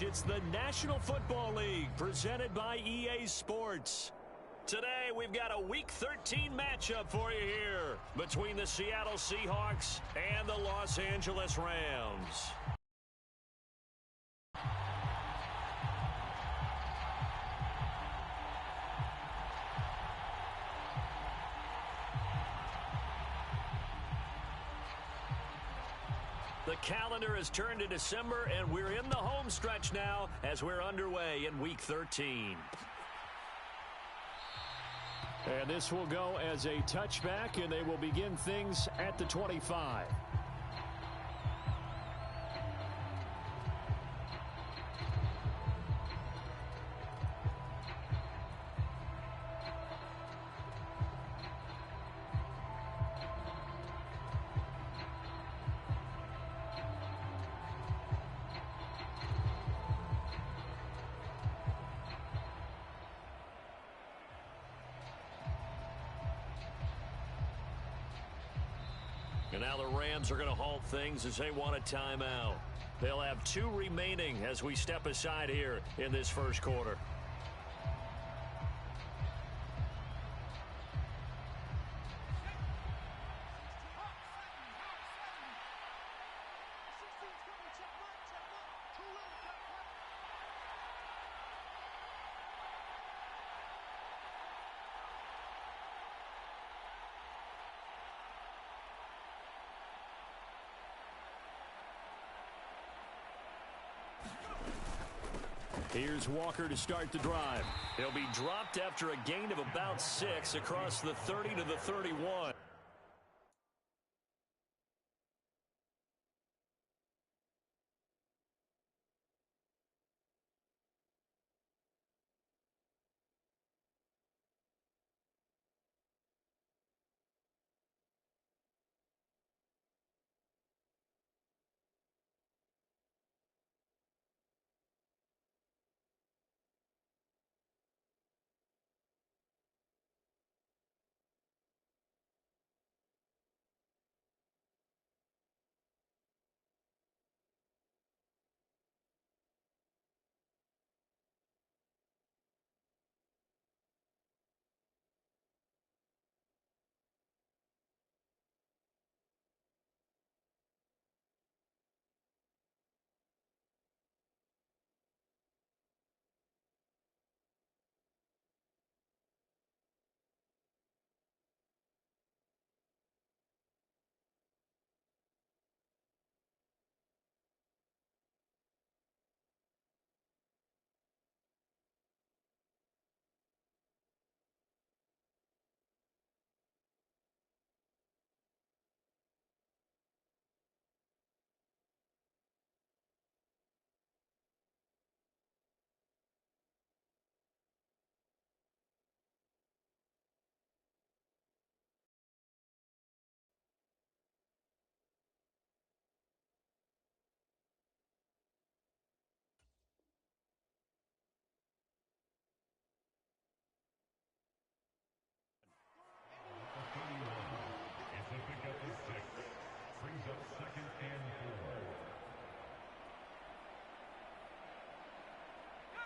It's the National Football League presented by EA Sports. Today, we've got a Week 13 matchup for you here between the Seattle Seahawks and the Los Angeles Rams. The calendar has turned to December, and we're in the home stretch now as we're underway in Week 13. And this will go as a touchback, and they will begin things at the 25. And now the Rams are going to halt things as they want a timeout. They'll have 2 remaining as we step aside here in this first quarter. Here's Walker to start the drive. He'll be dropped after a gain of about 6 across the 30 to the 31.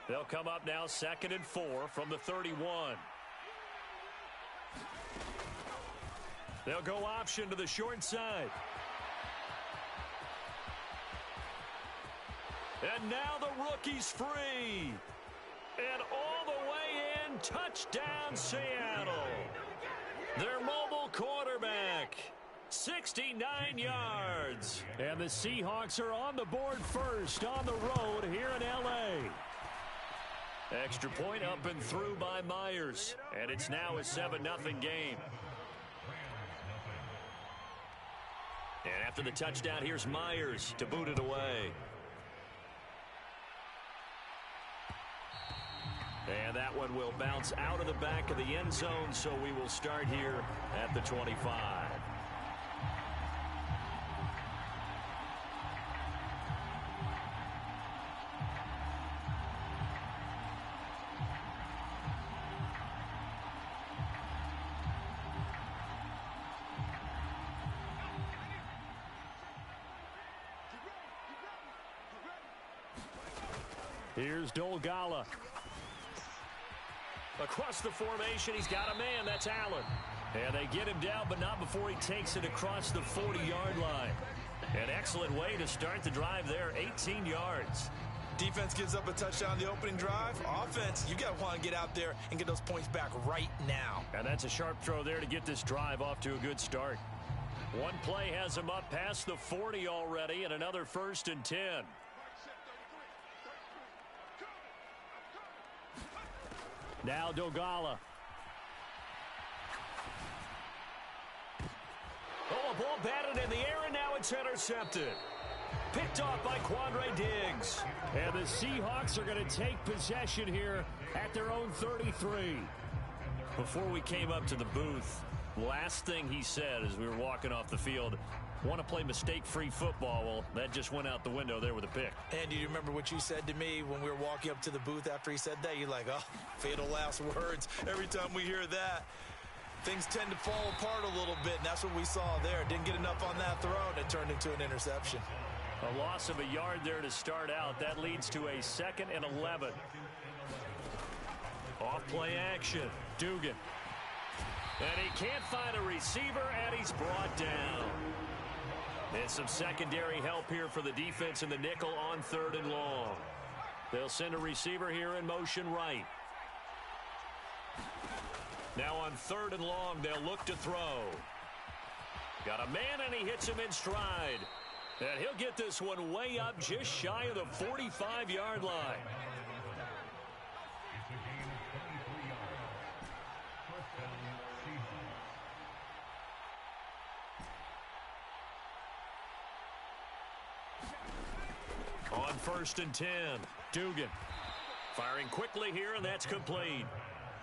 They'll come up now 2nd and 4 from the 31. They'll go option to the short side. And now the rookie's free. And all the way in, touchdown Seattle. Their mobile quarterback, 69 yards. And the Seahawks are on the board first on the road here in L.A. Extra point up and through by Myers. And it's now a 7-0 game. And after the touchdown, here's Myers to boot it away. And that one will bounce out of the back of the end zone, so we will start here at the 25. Here's Dolgala. Across the formation, he's got a man. That's Allen. And they get him down, but not before he takes it across the 40-yard line. An excellent way to start the drive there, 18 yards. Defense gives up a touchdown the opening drive. Offense, you got to want to get out there and get those points back right now. And that's a sharp throw there to get this drive off to a good start. One play has him up past the 40 already, and another 1st and 10. Now Dolgala. Oh, a ball batted in the air, and now it's intercepted. Picked off by Quandre Diggs. And the Seahawks are going to take possession here at their own 33. Before we came up to the booth, last thing he said as we were walking off the field, want to play mistake-free football. Well, that just went out the window there with a pick. And do you remember what you said to me when we were walking up to the booth after he said that? You're like, oh, fatal last words. Every time we hear that, things tend to fall apart a little bit, and that's what we saw there. Didn't get enough on that throw, and it turned into an interception. A loss of a yard there to start out. That leads to a 2nd and 11. Off play action. Dugan. And he can't find a receiver, and he's brought down. And some secondary help here for the defense in the nickel on 3rd and long. They'll send a receiver here in motion right. Now on 3rd and long, they'll look to throw. Got a man, and he hits him in stride. And he'll get this one way up just shy of the 45-yard line. On 1st and 10, Dugan firing quickly here, and that's complete.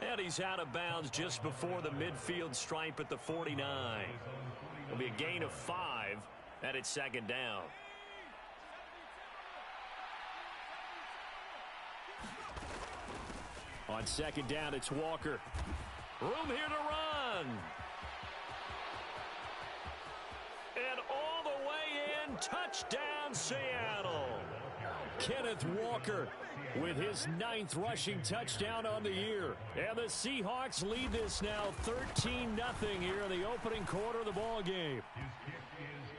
And he's out of bounds just before the midfield stripe at the 49. It'll be a gain of 5, and it's 2nd down. On 2nd down, it's Walker. Room here to run. And all the way in, touchdown Seattle. Kenneth Walker with his 9th rushing touchdown on the year. And the Seahawks lead this now 13-0 here in the opening quarter of the ball game.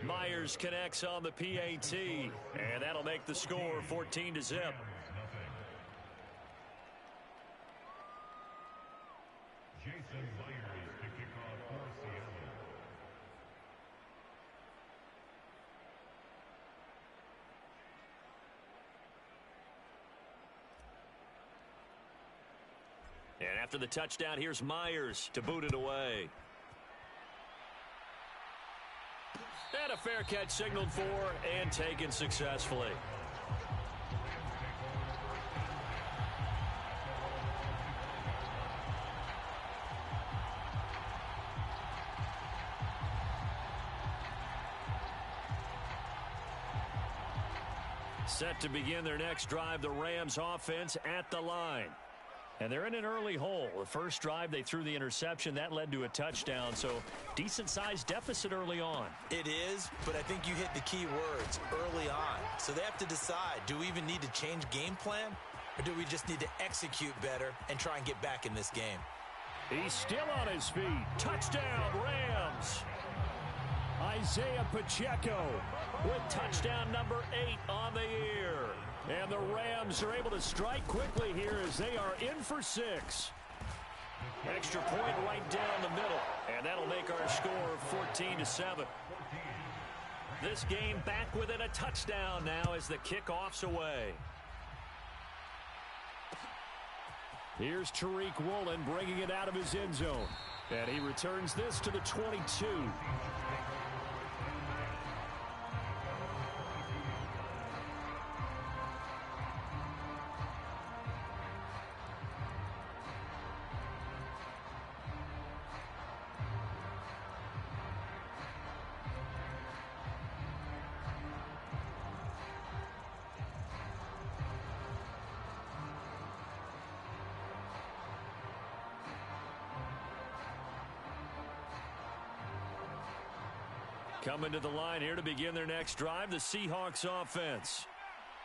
Myers connects on the PAT, and that'll make the score 14-0. And after the touchdown, here's Myers to boot it away. And a fair catch signaled for and taken successfully. Set to begin their next drive, the Rams offense at the line. And they're in an early hole. The first drive, they threw the interception. That led to a touchdown, so decent-sized deficit early on. It is, but I think you hit the key words, early on. So they have to decide, do we even need to change game plan, or do we just need to execute better and try and get back in this game? He's still on his feet. Touchdown, Rams. Isaiah Pacheco with touchdown number 8 on the year. And the Rams are able to strike quickly here as they are in for 6. Extra point right down the middle. And that'll make our score 14-7. This game back within a touchdown now as the kickoff's away. Here's Tariq Woolen bringing it out of his end zone. And he returns this to the 22. Coming to the line here to begin their next drive, the Seahawks offense.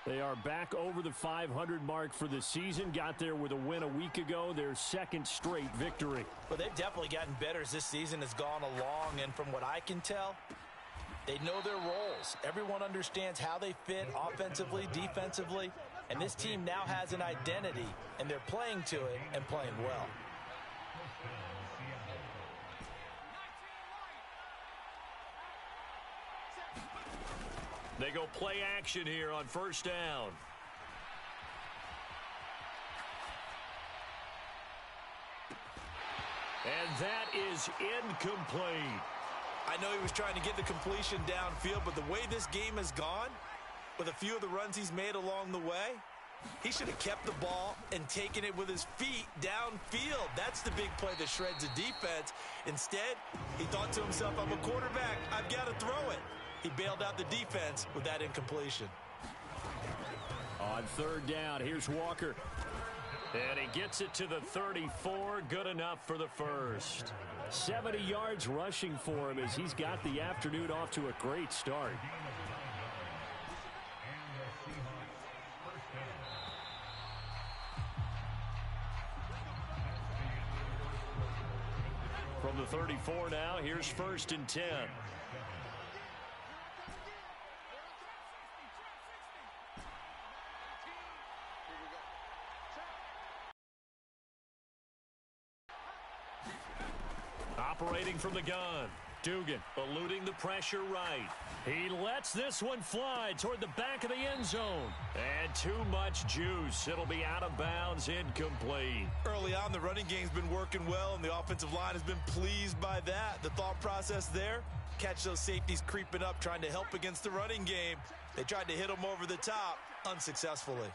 They are back over the 500 mark for the season. Got there with a win a week ago, their second straight victory. Well, they've definitely gotten better as this season has gone along, and from what I can tell, they know their roles. Everyone understands how they fit offensively, defensively, and this team now has an identity, and they're playing to it and playing well. They go play action here on first down. And that is incomplete. I know he was trying to get the completion downfield, but the way this game has gone, with a few of the runs he's made along the way, he should have kept the ball and taken it with his feet downfield. That's the big play that shreds the defense. Instead, he thought to himself, I'm a quarterback, I've got to throw it. He bailed out the defense with that incompletion. On third down, here's Walker. And he gets it to the 34. Good enough for the first. 70 yards rushing for him as he's got the afternoon off to a great start. From the 34 now, here's first and 10. Operating from the gun. Dugan eluding the pressure right. He lets this one fly toward the back of the end zone. And too much juice. It'll be out of bounds, incomplete. Early on, the running game's been working well, and the offensive line has been pleased by that. The thought process there, catch those safeties creeping up, trying to help against the running game. They tried to hit them over the top, unsuccessfully.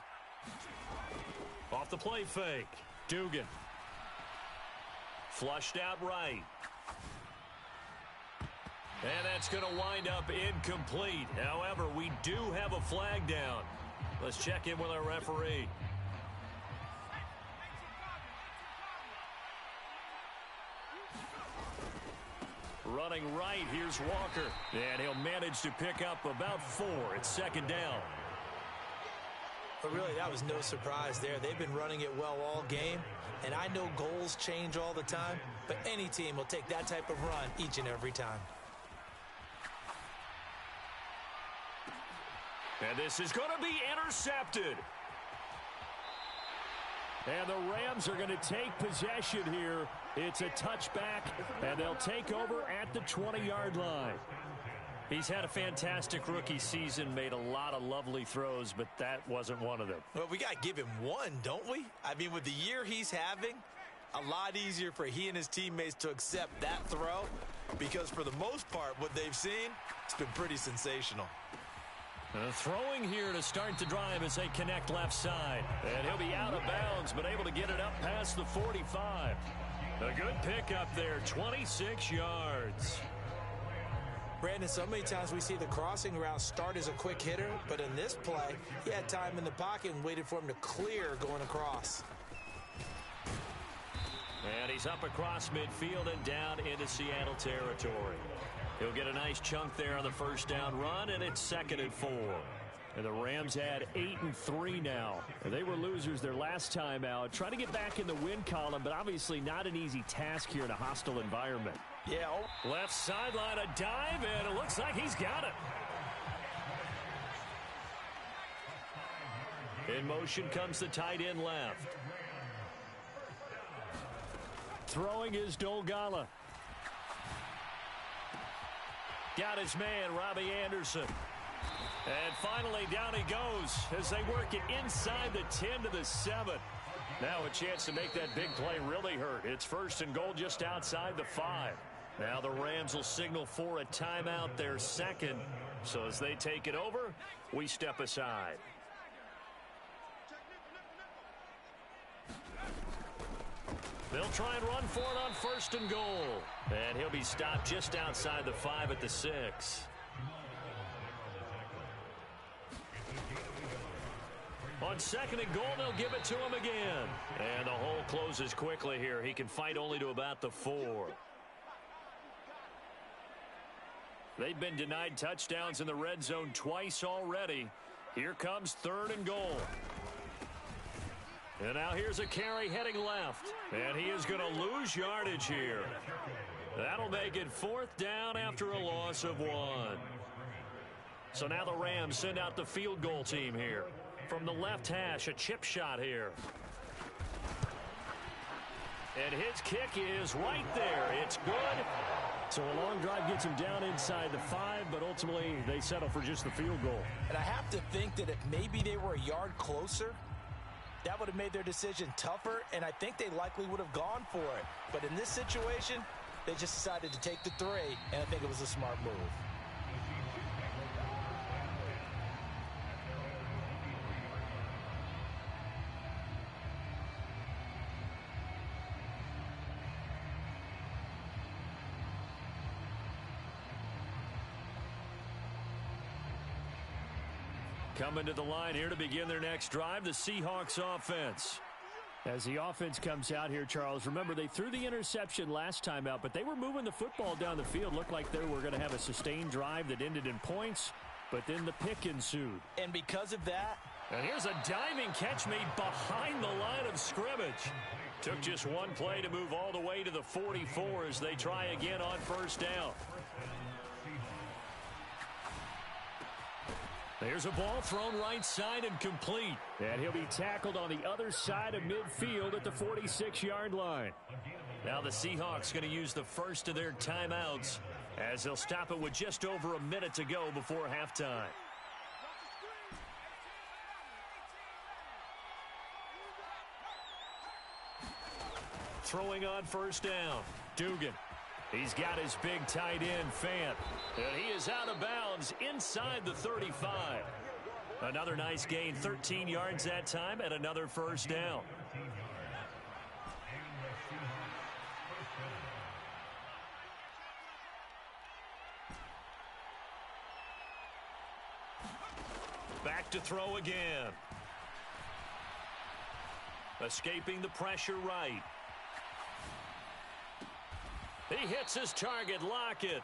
Off the play fake. Dugan. Flushed out right. And that's going to wind up incomplete. However, we do have a flag down. Let's check in with our referee. Running right, here's Walker. And he'll manage to pick up about 4. It's second down. But really, that was no surprise there. They've been running it well all game. And I know goals change all the time, but any team will take that type of run each and every time. And this is going to be intercepted. And the Rams are going to take possession here. It's a touchback, and they'll take over at the 20-yard line. He's had a fantastic rookie season, made a lot of lovely throws, but that wasn't one of them. Well, we got to give him one, don't we? I mean, with the year he's having, a lot easier for he and his teammates to accept that throw, because for the most part, what they've seen, it's been pretty sensational. Throwing here to start the drive as they connect left side. And he'll be out of bounds, but able to get it up past the 45. A good pickup there, 26 yards. Brandon, so many times we see the crossing route start as a quick hitter, but in this play, he had time in the pocket and waited for him to clear going across. And he's up across midfield and down into Seattle territory. He'll get a nice chunk there on the first down run, and it's 2nd and 4. And the Rams had 8-3 now. And they were losers their last time out. Trying to get back in the win column, but obviously not an easy task here in a hostile environment. Yeah. Left sideline, a dive, and it looks like he's got it. In motion comes the tight end left. Throwing is Dolgala. Got his man, Robbie Anderson. And finally, down he goes as they work it inside the 10 to the 7. Now a chance to make that big play really hurt. It's 1st and goal just outside the 5. Now the Rams will signal for a timeout, their second. So as they take it over, we step aside. They'll try and run for it on 1st and goal. And he'll be stopped just outside the 5 at the 6. On 2nd and goal, they'll give it to him again. And the hole closes quickly here. He can fight only to about the 4. They've been denied touchdowns in the red zone twice already. Here comes 3rd and goal. And now here's a carry heading left. And he is going to lose yardage here. That'll make it 4th down after a loss of 1. So now the Rams send out the field goal team here. From the left hash, a chip shot here. And his kick is right there. It's good. So a long drive gets him down inside the 5, but ultimately they settle for just the field goal. And I have to think that if maybe they were a yard closer, that would have made their decision tougher, and I think they likely would have gone for it. But in this situation, they just decided to take the 3, and I think it was a smart move. Coming to the line here to begin their next drive, the Seahawks offense. As the offense comes out here, Charles, remember they threw the interception last time out, but they were moving the football down the field. Looked like they were going to have a sustained drive that ended in points, but then the pick ensued. And because of that, and here's a diving catch made behind the line of scrimmage. Took just one play to move all the way to the 44 as they try again on 1st down. There's a ball thrown right side and complete. And he'll be tackled on the other side of midfield at the 46-yard line. Now the Seahawks going to use the first of their timeouts as they'll stop it with just over a minute to go before halftime. Throwing on 1st down, Dugan. He's got his big tight end, Fant. And he is out of bounds inside the 35. Another nice gain, 13 yards that time, and another 1st down. Back to throw again. Escaping the pressure right. He hits his target, Lockett.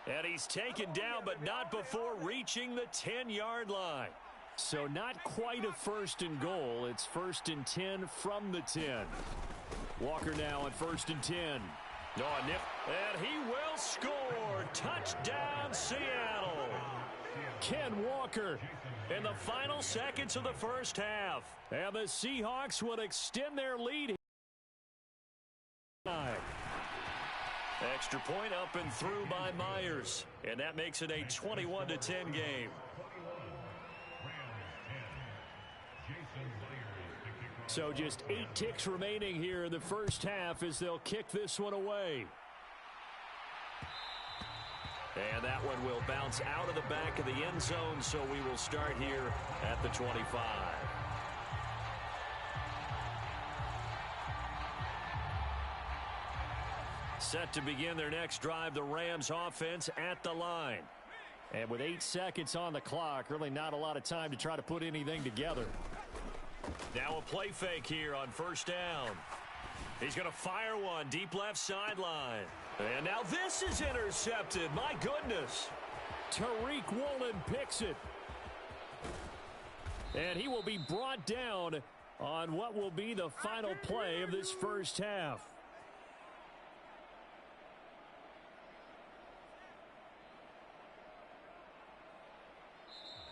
And he's taken down, but not before reaching the 10-yard line. So not quite a 1st and goal. It's 1st and 10 from the 10. Walker now on 1st and 10. And he will score. Touchdown, Seattle. Ken Walker In the final seconds of the 1st half. And the Seahawks will extend their lead. Extra point up and through by Myers. And that makes it a 21-10 game. So just 8 ticks remaining here in the 1st half as they'll kick this one away. And that one will bounce out of the back of the end zone, so we will start here at the 25. Set to begin their next drive, the Rams offense at the line. And with 8 seconds on the clock, really not a lot of time to try to put anything together. Now a play fake here on 1st down. He's going to fire one deep left sideline. And now this is intercepted. My goodness. Tariq Woolen picks it. And he will be brought down on what will be the final play of this 1st half.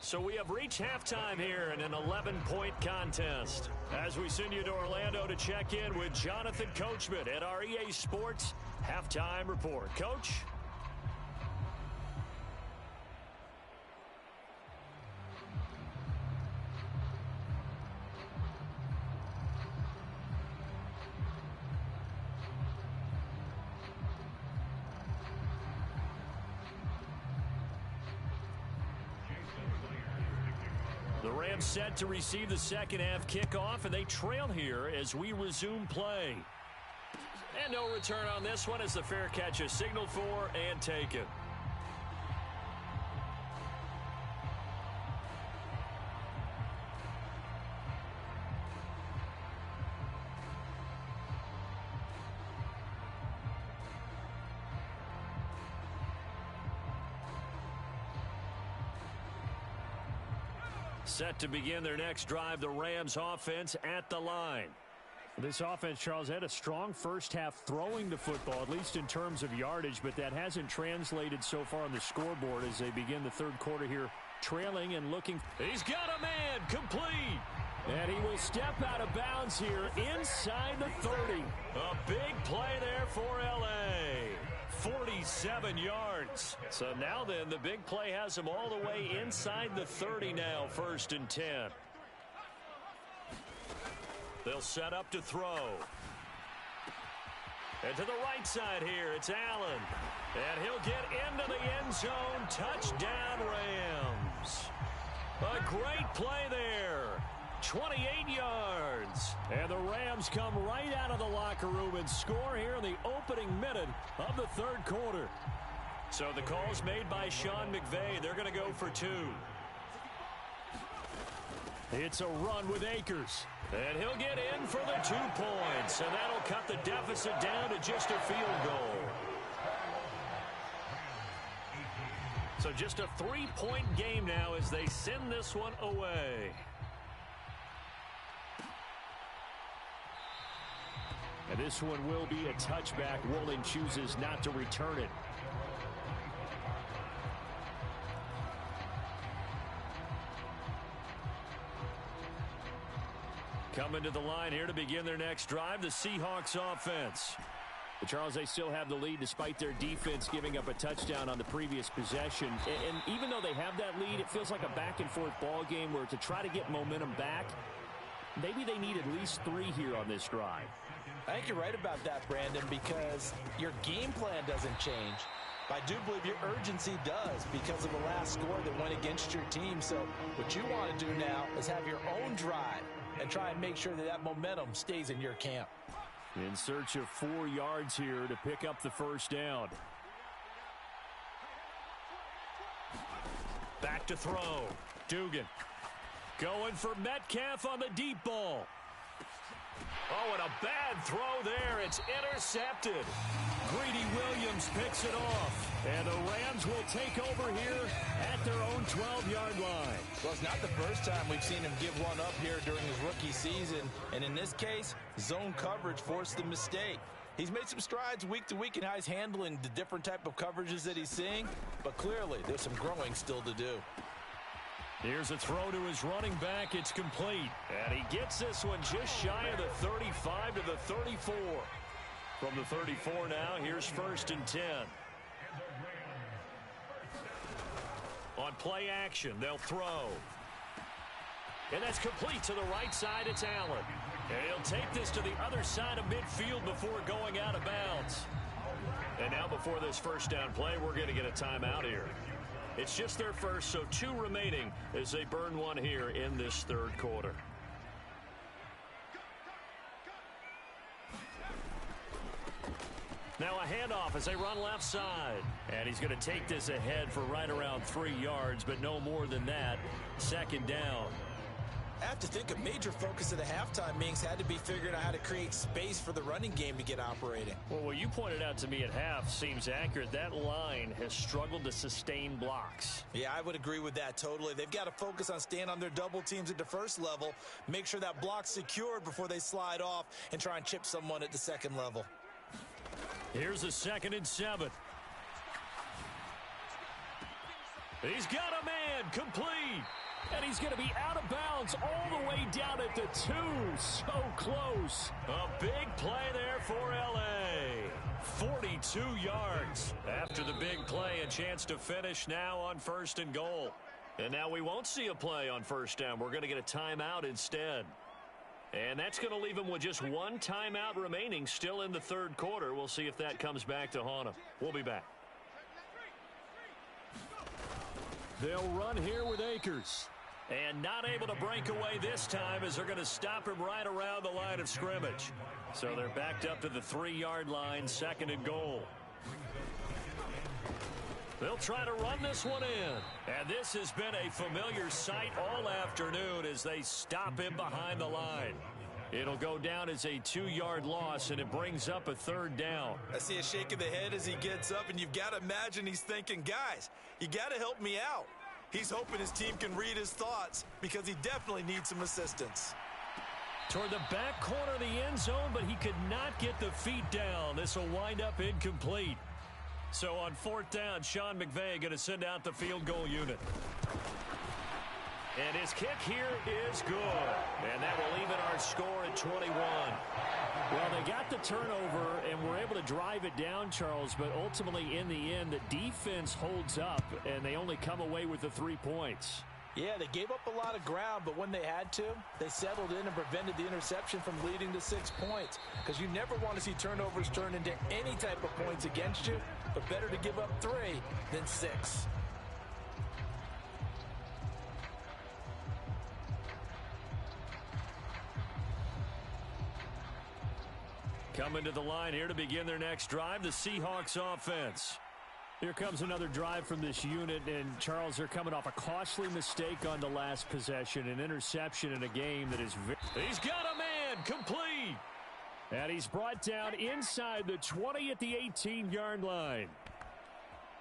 So we have reached halftime here in an 11-point contest. As we send you to Orlando to check in with Jonathan Coachman at our EA Sports Halftime Report. Coach? The Rams set to receive the 2nd half kickoff, and they trail here as we resume play. And no return on this one as the fair catch is signaled for and taken. Set to begin their next drive, the Rams offense at the line. This offense, Charles, had a strong first half throwing the football, at least in terms of yardage, but that hasn't translated so far on the scoreboard as they begin the third quarter here, trailing and looking. He's got a man, complete. And he will step out of bounds here inside the 30. A big play there for L.A. 47 yards. So now then, the big play has him all the way inside the 30 now, 1st and 10. They'll set up to throw. And to the right side here, it's Allen. And he'll get into the end zone. Touchdown, Rams. A great play there. 28 yards. And the Rams come right out of the locker room and score here in the opening minute of the third quarter. So the call's made by Sean McVay. They're going to go for 2. It's a run with Akers. And he'll get in for the 2 points. And that'll cut the deficit down to just a field goal. So just a 3-point game now as they send this one away. And this one will be a touchback. Woolen chooses not to return it. Coming to the line here to begin their next drive, the Seahawks offense. But Charles, they still have the lead despite their defense giving up a touchdown on the previous possession. And even though they have that lead, it feels like a back-and-forth ball game where to try to get momentum back, maybe they need at least 3 here on this drive. I think you're right about that, Brandon, because your game plan doesn't change. But I do believe your urgency does because of the last score that went against your team. So what you want to do now is have your own drive and try and make sure that that momentum stays in your camp. In search of 4 yards here to pick up the first down. Back to throw. Dugan going for Metcalf on the deep ball. Oh, and a bad throw there. It's intercepted. Greedy Williams picks it off. And the Rams will take over here at their own 12-yard line. Well, it's not the first time we've seen him give one up here during his rookie season. And in this case, zone coverage forced the mistake. He's made some strides week to week in how he's handling the different type of coverages that he's seeing. But clearly, there's some growing still to do. Here's a throw to his running back. It's complete. And he gets this one just shy of the 35 to the 34. From the 34 now, here's 1st and 10. On play action, they'll throw. And that's complete to the right side. It's Allen. And he'll take this to the other side of midfield before going out of bounds. And now before this first down play, we're going to get a timeout here. It's just their first, so 2 remaining as they burn one here in this third quarter. Now a handoff as they run left side. And he's going to take this ahead for right around 3 yards, but no more than that. 2nd down. I have to think a major focus of the halftime meetings had to be figuring out how to create space for the running game to get operating. Well, what you pointed out to me at half seems accurate. That line has struggled to sustain blocks. Yeah, I would agree with that totally. They've got to focus on staying on their double teams at the first level, make sure that block's secured before they slide off and try and chip someone at the second level. Here's a 2nd and 7. He's got a man, complete. And he's going to be out of bounds all the way down at the 2. So close. A big play there for L.A. 42 yards. After the big play, a chance to finish now on 1st and goal. And now we won't see a play on 1st down. We're going to get a timeout instead. And that's going to leave him with just 1 timeout remaining still in the third quarter. We'll see if that comes back to haunt him. We'll be back. They'll run here with Akers. And not able to break away this time as they're going to stop him right around the line of scrimmage. So they're backed up to the 3-yard line, 2nd and goal. They'll try to run this one in. And this has been a familiar sight all afternoon as they stop him behind the line. It'll go down as a 2-yard loss, and it brings up a 3rd down. I see a shake of the head as he gets up, and you've got to imagine he's thinking, guys, you got to help me out. He's hoping his team can read his thoughts because he definitely needs some assistance. Toward the back corner of the end zone, but he could not get the feet down. This will wind up incomplete. So on fourth down, Sean McVay going to send out the field goal unit. And his kick here is good. And that will even our score at 21. Well, they got the turnover and were able to drive it down, Charles, but ultimately in the end, the defense holds up, and they only come away with the 3 points. Yeah, they gave up a lot of ground, but when they had to, they settled in and prevented the interception from leading to 6 points. Because you never want to see turnovers turn into any type of points against you, but better to give up 3 than 6. Coming to the line here to begin their next drive, the Seahawks offense. Here comes another drive from this unit, and Charles, they're coming off a costly mistake on the last possession, an interception in a game that is he's got a man, complete. And he's brought down inside the 20 at the 18-yard line.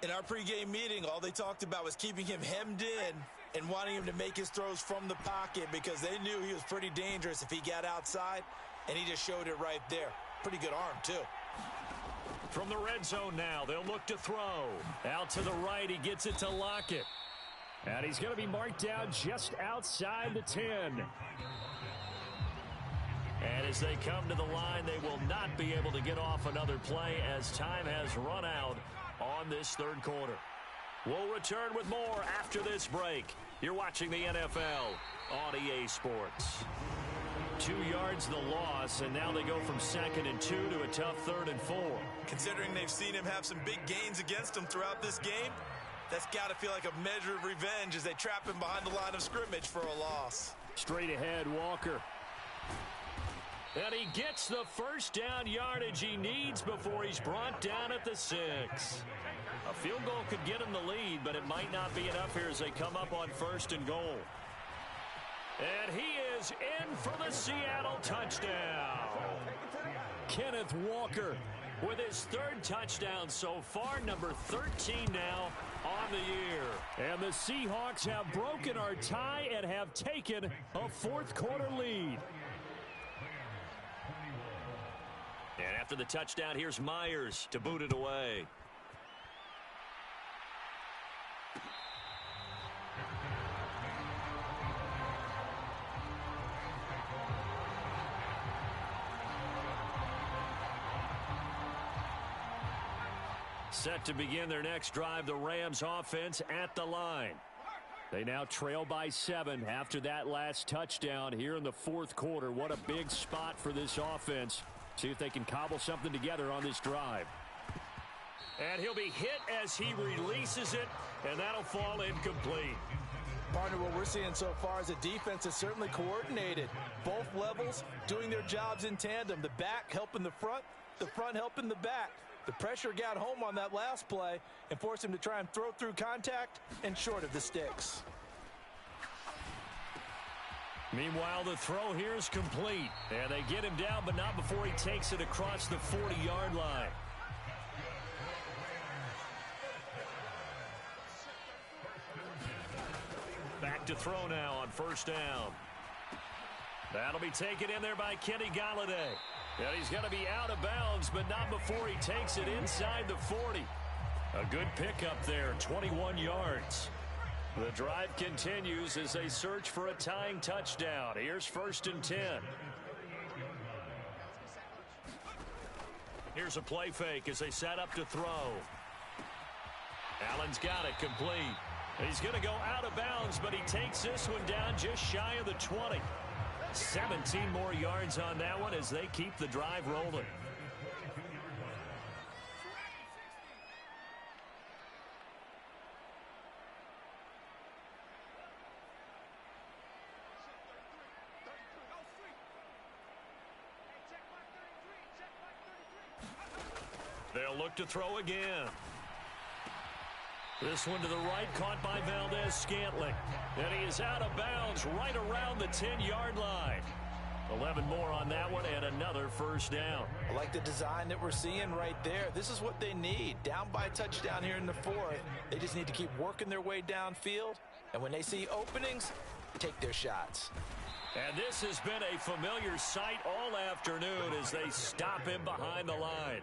In our pregame meeting, all they talked about was keeping him hemmed in and wanting him to make his throws from the pocket because they knew he was pretty dangerous if he got outside, and he just showed it right there. Pretty good arm, too. From the red zone now, they'll look to throw. Out to the right, he gets it to Lockett. And he's going to be marked down just outside the 10. And as they come to the line, they will not be able to get off another play as time has run out on this third quarter. We'll return with more after this break. You're watching the NFL on EA Sports. 2 yards the loss, and now they go from 2nd and 2 to a tough 3rd and 4. Considering they've seen him have some big gains against them throughout this game, that's got to feel like a measure of revenge as they trap him behind the line of scrimmage for a loss. Straight ahead, Walker. And he gets the first down yardage he needs before he's brought down at the 6. A field goal could get him the lead, but it might not be enough here as they come up on 1st and goal. And he is in for the Seattle touchdown. Kenneth Walker with his 3rd touchdown so far, number 13 now on the year. And the Seahawks have broken our tie and have taken a 4th quarter lead. And after the touchdown, here's Myers to boot it away. Set to begin their next drive, the Rams offense at the line. They now trail by 7 after that last touchdown here in the 4th quarter. What a big spot for this offense. See if they can cobble something together on this drive. And he'll be hit as he releases it, and that'll fall incomplete. Partner, what we're seeing so far is the defense is certainly coordinated. Both levels doing their jobs in tandem. The back helping the front helping the back. The pressure got home on that last play and forced him to try and throw through contact and short of the sticks. Meanwhile, the throw here is complete. And they get him down, but not before he takes it across the 40-yard line. Back to throw now on 1st down. That'll be taken in there by Kenny Golladay. And he's going to be out of bounds, but not before he takes it inside the 40. A good pickup there, 21 yards. The drive continues as they search for a tying touchdown. Here's 1st and 10. Here's a play fake as they set up to throw. Allen's got it complete. He's going to go out of bounds, but he takes this one down just shy of the 20. 17 more yards on that one as they keep the drive rolling. They'll look to throw again. This one to the right, caught by Valdez-Scantling. And he is out of bounds right around the 10-yard line. 11 more on that one and another 1st down. I like the design that we're seeing right there. This is what they need. Down by a touchdown here in the 4th. They just need to keep working their way downfield And when they see openings, take their shots. And this has been a familiar sight all afternoon as they stop him behind the line.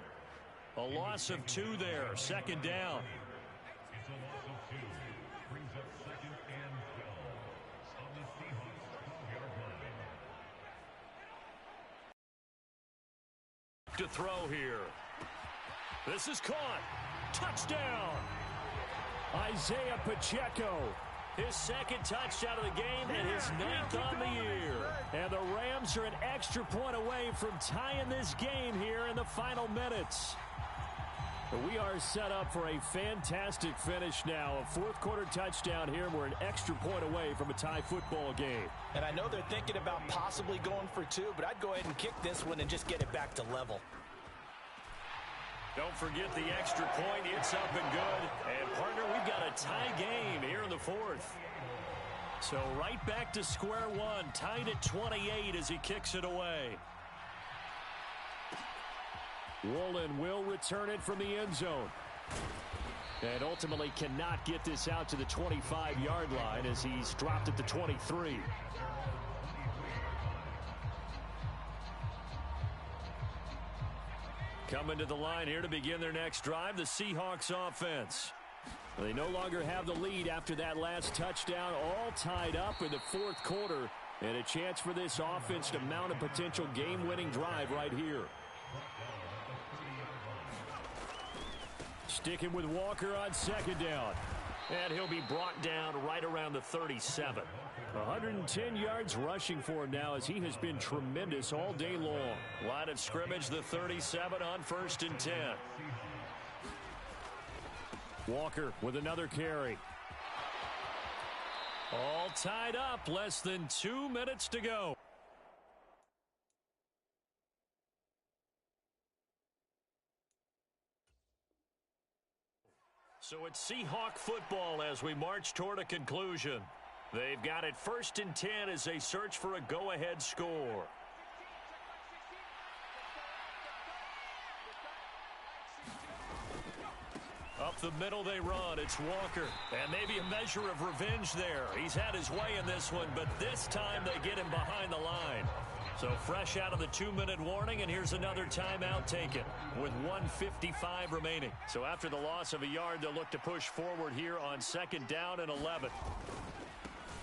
A loss of 2 there, second down. To throw here. This is caught. Touchdown. Isaiah Pacheco. His second touchdown of the game and his 9th on the year. And the Rams are an extra point away from tying this game here in the final minutes. We are set up for a fantastic finish now. A fourth-quarter touchdown here, and we're an extra point away from a tie football game. And I know they're thinking about possibly going for 2, but I'd go ahead and kick this one and just get it back to level. Don't forget the extra point. It's up and good. And, partner, we've got a tie game here in the fourth. So right back to square one, tied at 28 as he kicks it away. Woolen will return it from the end zone. And ultimately cannot get this out to the 25-yard line as he's dropped at the 23. Coming to the line here to begin their next drive, the Seahawks offense. They no longer have the lead after that last touchdown, all tied up in the fourth quarter. And a chance for this offense to mount a potential game-winning drive right here. Sticking with Walker on second down. And he'll be brought down right around the 37. 110 yards rushing for him now as he has been tremendous all day long. Line of scrimmage, the 37 on 1st and 10. Walker with another carry. All tied up, less than 2 minutes to go. So it's Seahawk football as we march toward a conclusion. They've got it 1st and 10 as they search for a go-ahead score. Up the middle they run. It's Walker. And maybe a measure of revenge there. He's had his way in this one, but this time they get him behind the line. So fresh out of the 2-minute warning, and here's another timeout taken with 1:55 remaining. So after the loss of a yard, they'll look to push forward here on 2nd down and 11.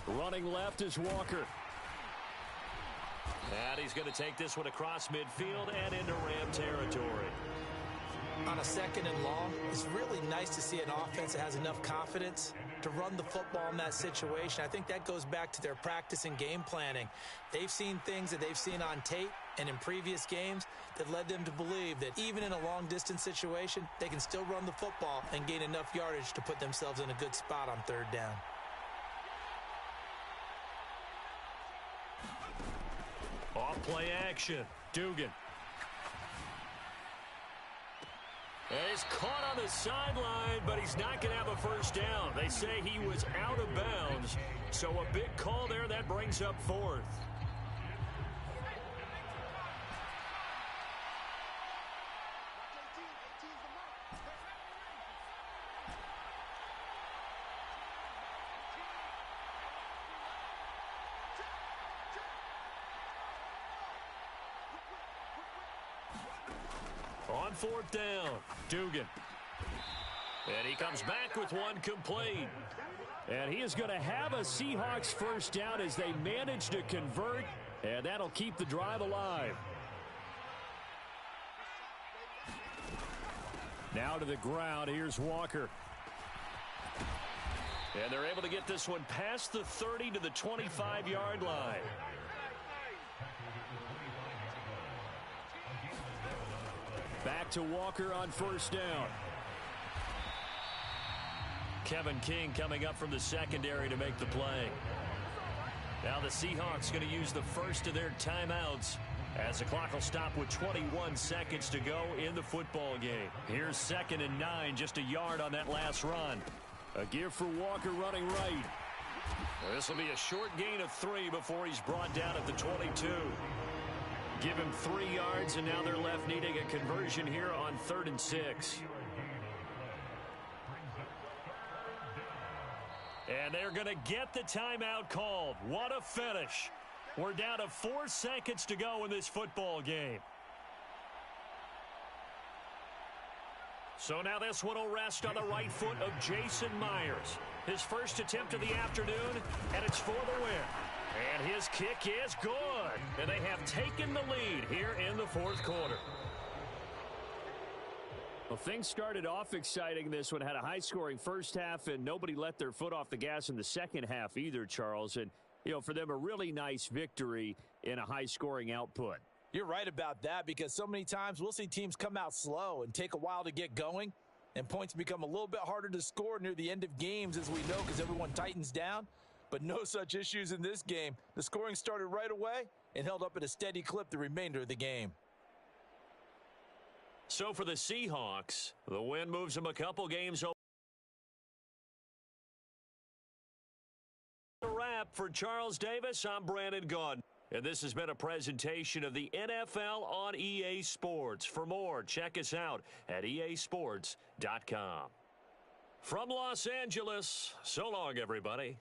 Running left is Walker. And he's going to take this one across midfield and into Ram territory. On a 2nd and long, it's really nice to see an offense that has enough confidence to run the football in that situation. I think that goes back to their practice and game planning. They've seen things that they've seen on tape and in previous games that led them to believe that even in a long-distance situation, they can still run the football and gain enough yardage to put themselves in a good spot on 3rd down. Off play action. Dugan. And he's caught on the sideline, but he's not going to have a 1st down. They say he was out of bounds. So a big call there that brings up 4th. On 4th down, Dugan. And he comes back with one complete. And he is going to have a Seahawks 1st down as they manage to convert, and that'll keep the drive alive. Now to the ground, here's Walker. And they're able to get this one past the 30 to the 25-yard line. Back to Walker on 1st down. Kevin King coming up from the secondary to make the play. Now the Seahawks going to use the first of their timeouts as the clock will stop with 21 seconds to go in the football game. Here's 2nd and 9, just a yard on that last run. A give for Walker running right. This will be a short gain of 3 before he's brought down at the 22. Give him 3 yards, and now they're left needing a conversion here on 3rd and 6. And they're going to get the timeout called. What a finish. We're down to 4 seconds to go in this football game. So now this one will rest on the right foot of Jason Myers. His first attempt of the afternoon, and it's for the win. And his kick is good. And they have taken the lead here in the fourth quarter. Well, things started off exciting. This one had a high-scoring first half, and nobody let their foot off the gas in the second half either, Charles. And, you know, for them, a really nice victory in a high-scoring output. You're right about that, because so many times we'll see teams come out slow and take a while to get going, and points become a little bit harder to score near the end of games, as we know, because everyone tightens down. But no such issues in this game. The scoring started right away and held up at a steady clip the remainder of the game. So for the Seahawks, the win moves them a couple games over. A wrap for Charles Davis. I'm Brandon Gaudin. And this has been a presentation of the NFL on EA Sports. For more, check us out at easports.com. From Los Angeles, so long, everybody.